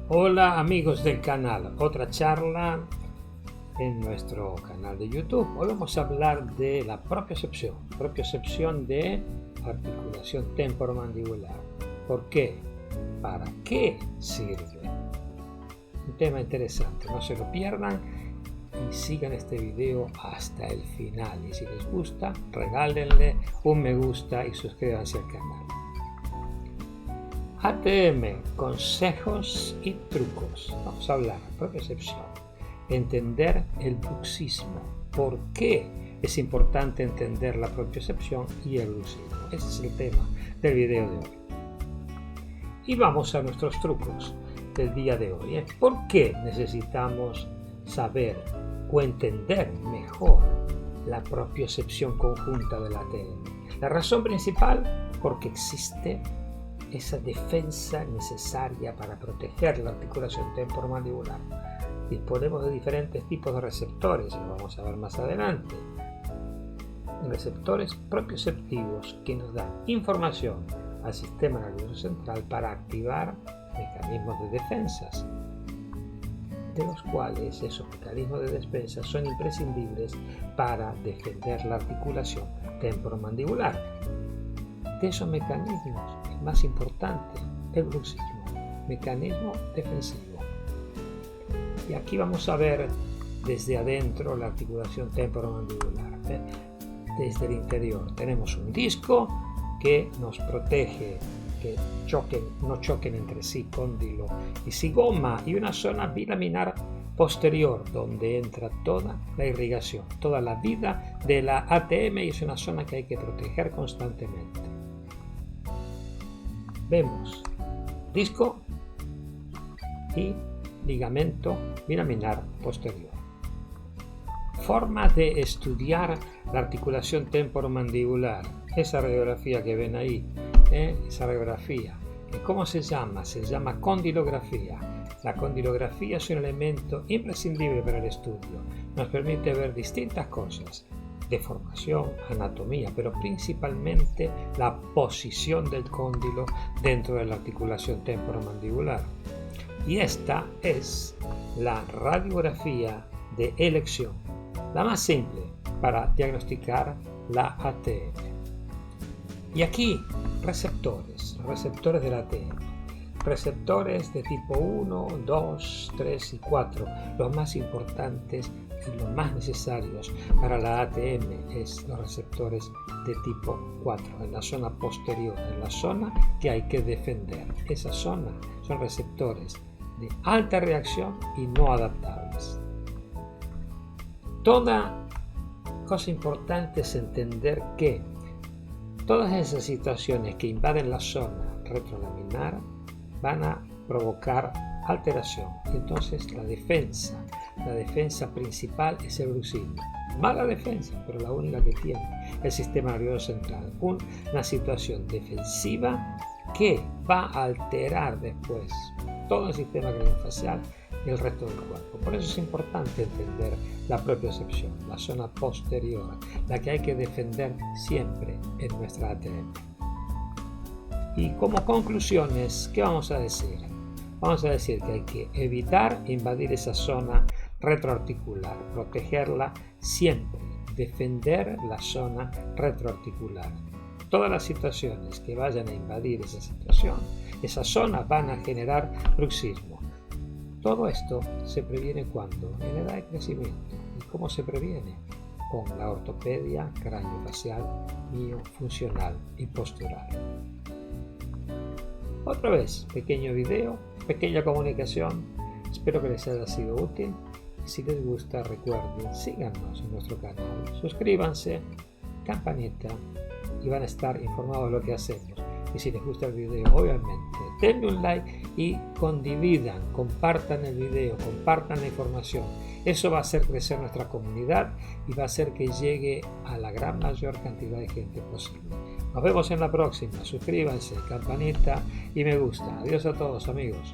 Hola amigos del canal, otra charla en nuestro canal de YouTube. Hoy vamos a hablar de la propiocepción de articulación temporomandibular. ¿Por qué? ¿Para qué sirve? Un tema interesante, no se lo pierdan y sigan este video hasta el final. Y si les gusta, regálenle un me gusta y suscríbanse al canal. ATM, consejos y trucos. Vamos a hablar de propiocepción. Entender el bruxismo. ¿Por qué es importante entender la propiocepción y el bruxismo? Ese es el tema del video de hoy. Y vamos a nuestros trucos del día de hoy. ¿Por qué necesitamos saber o entender mejor la propiocepción conjunta del ATM? La razón principal, porque existe esa defensa necesaria para proteger la articulación temporomandibular. Disponemos de diferentes tipos de receptores, lo vamos a ver más adelante. Receptores propioceptivos que nos dan información al sistema nervioso central para activar mecanismos de defensas, de los cuales esos mecanismos de defensa son imprescindibles para defender la articulación temporomandibular. De esos mecanismos, el más importante, el bruxismo, mecanismo defensivo. Y aquí vamos a ver desde adentro la articulación temporomandibular. Desde el interior tenemos un disco que nos protege que no choquen entre sí cóndilo y zigoma, y una zona bilaminar posterior donde entra toda la irrigación, toda la vida de la ATM, y es una zona que hay que proteger constantemente. Vemos disco y ligamento bilaminar posterior. Forma de estudiar la articulación temporomandibular. Esa radiografía que ven ahí, esa radiografía, ¿cómo se llama? Se llama condilografía. La condilografía es un elemento imprescindible para el estudio. Nos permite ver distintas cosas: deformación, anatomía, pero principalmente la posición del cóndilo dentro de la articulación temporomandibular. Y esta es la radiografía de elección, la más simple para diagnosticar la ATM. Y aquí, receptores del ATM. Receptores de tipo 1, 2, 3 y 4. Los más importantes y los más necesarios para la ATM es los receptores de tipo 4, en la zona posterior, en la zona que hay que defender. Esa zona son receptores de alta reacción y no adaptables. Toda cosa importante es entender que todas esas situaciones que invaden la zona retrolaminar van a provocar alteración, y entonces la defensa principal es el bruxismo. Mala defensa, pero la única que tiene el sistema nervioso central. Una situación defensiva que va a alterar después todo el sistema craneofacial y el resto del cuerpo. Por eso es importante entender la propiocepción, la zona posterior, la que hay que defender siempre en nuestra ATM. Y como conclusiones, ¿qué vamos a decir? Vamos a decir que hay que evitar invadir esa zona retroarticular, protegerla siempre, defender la zona retroarticular. Todas las situaciones que vayan a invadir esa situación, esa zona, van a generar bruxismo. Todo esto se previene cuando, en edad de crecimiento. ¿Y cómo se previene? Con la ortopedia craneofacial, miofuncional y postural. Otra vez, pequeño video, pequeña comunicación. Espero que les haya sido útil. Si les gusta, recuerden, síganos en nuestro canal, suscríbanse, campanita, y van a estar informados de lo que hacemos. Y si les gusta el video, obviamente, denle un like y compartan el video, compartan la información. Eso va a hacer crecer nuestra comunidad y va a hacer que llegue a la gran mayor cantidad de gente posible. Nos vemos en la próxima. Suscríbanse, campanita y me gusta. Adiós a todos, amigos.